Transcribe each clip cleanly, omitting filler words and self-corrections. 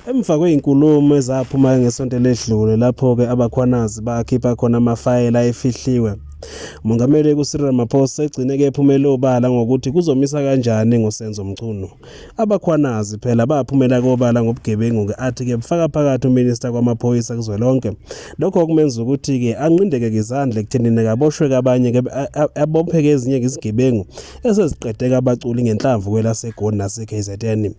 Emva kweinkulumo ezaphuma ngesonto ledlule lapho ke abakhwanazi bakhipha khona amafayela ayefihliwe. Umongameli uRamaphose egcine-ke ephumele obala ngokuthi kuzomisa kanjani ngosenzo Mchunu. Abakhwanazi phela baphumela kobala ngobugebengu athi-ke bufaka phakathi uMinister kwamaphoyisa kuzwelonke. Lokho kumenza ukuthi-ke ancindeke izandla ekuthenini kaboshwe kabanye-ke abopheke ezinye izigebengu eseziqedeka abaculi ngenhlamvu kwelaseGoli naseKZN.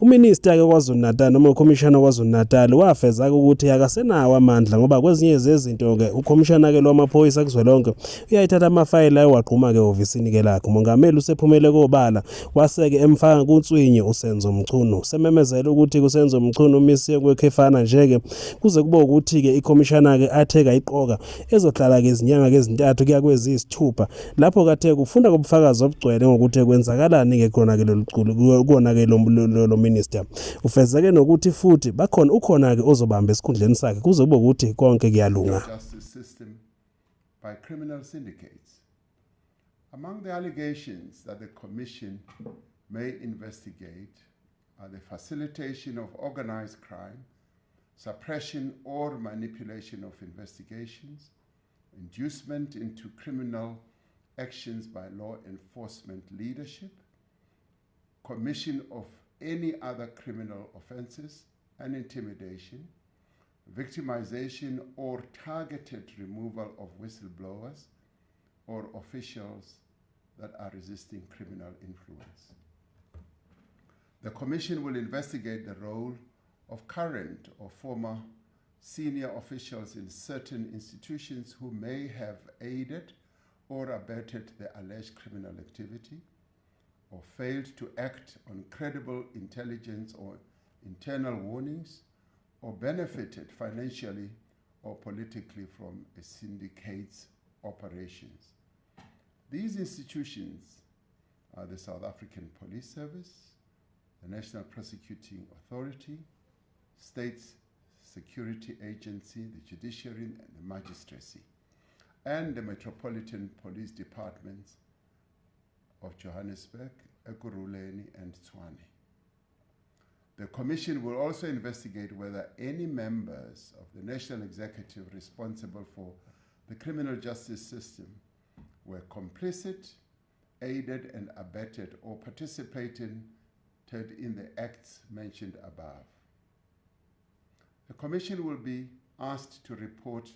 Uminister-ke kwaZulu-Natal noma ukhomishana kwaZulu-Natal wafeza ukuthi akasenawo amandla ngoba kwezinye zezinto-ke ukhomishana-ke lwamaphoyisa kuzwelonke uyayithatha amafayela ayewaqhuma-ke ofisini-ke lakhe. Umongameli usephumele kobala waseke emfaka kunswinye uSenzo Mchunu. Sememezela ukuthi uSenzo Mchunu umisiwe kwekhefana nje-ke kuze kube ukuthi-ke ikhomishana-ke atheka iqoka ezohlala-ke izinyanga ezintathu kuya kweziyisithupha lapho kathe kufunda kobufakazi obugcwele ngokuthi kwenzakalani-ke khona-ke kuwona-ke lo minister. Ufezeke nokuthi futhi ukhona-ke ozobamba esikhundleni sakhe kuze kube ukuthi konke kuyalunga. By criminal syndicates. Among the allegations that the Commission may investigate are the facilitation of organized crime, suppression or manipulation of investigations, inducement into criminal actions by law enforcement leadership, commission of any other criminal offenses, and intimidation, victimization or targeted removal of whistleblowers or officials that are resisting criminal influence. The Commission will investigate the role of current or former senior officials in certain institutions who may have aided or abetted the alleged criminal activity or failed to act on credible intelligence or internal warnings or benefited financially or politically from a syndicate's operations. These institutions are the South African Police Service, the National Prosecuting Authority, State Security Agency, the Judiciary and the Magistracy, and the Metropolitan Police Departments of Johannesburg, Ekurhuleni, and Tshwane. The Commission will also investigate whether any members of the National Executive responsible for the criminal justice system were complicit, aided and abetted, or participated in the acts mentioned above. The Commission will be asked to report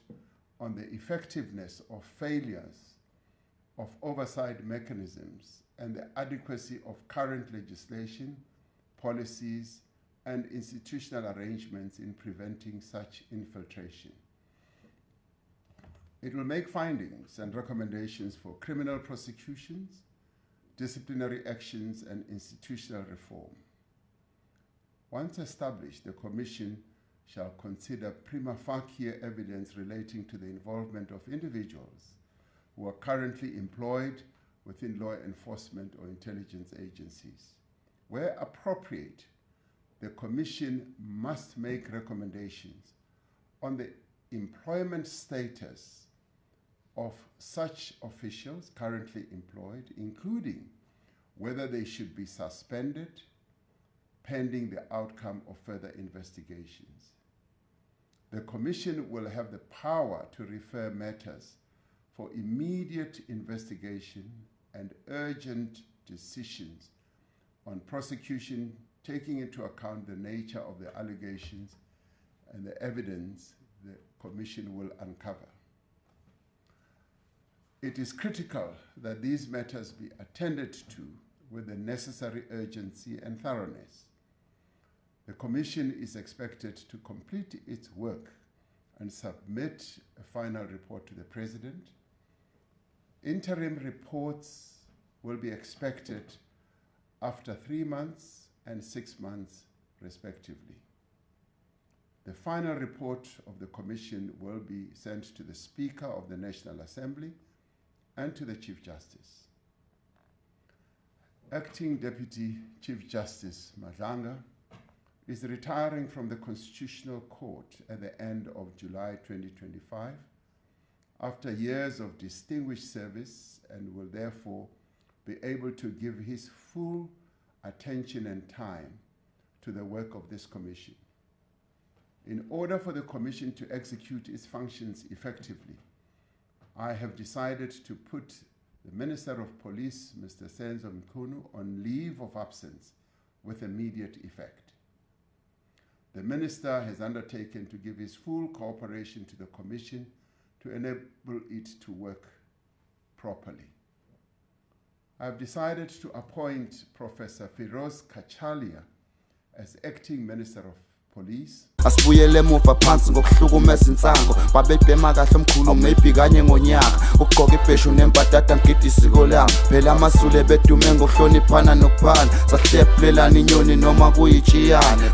on the effectiveness or failures of oversight mechanisms and the adequacy of current legislation, policies, and institutional arrangements in preventing such infiltration. It will make findings and recommendations for criminal prosecutions, disciplinary actions, and institutional reform. Once established, the Commission shall consider prima facie evidence relating to the involvement of individuals who are currently employed within law enforcement or intelligence agencies. Where appropriate, the Commission must make recommendations on the employment status of such officials currently employed, including whether they should be suspended pending the outcome of further investigations. The Commission will have the power to refer matters for immediate investigation and urgent decisions on prosecution, taking into account the nature of the allegations and the evidence the Commission will uncover. It is critical that these matters be attended to with the necessary urgency and thoroughness. The Commission is expected to complete its work and submit a final report to the President. Interim reports will be expected after 3 months and 6 months, respectively. The final report of the Commission will be sent to the Speaker of the National Assembly and to the Chief Justice. Acting Deputy Chief Justice Madlanga is retiring from the Constitutional Court at the end of July 2025 after years of distinguished service, and will therefore be able to give his full attention and time to the work of this Commission. In order for the Commission to execute its functions effectively, I have decided to put the Minister of Police, Mr. uSenzo Mchunu, on leave of absence with immediate effect. The Minister has undertaken to give his full cooperation to the Commission to enable it to work properly. I have decided to appoint Professor Firoz Kachalia as Acting Minister of Police. Asibuyele emuva phansi ngokuhlukumeza insango babebhema kahle omkhulu maybe kanye ngonyaka ukugqoka ibheshu nembadada ngidi isiko lami phela amasule bedume ngokuhloniphana nokuphana sahlephulelana inyoni noma kuyitshiyane.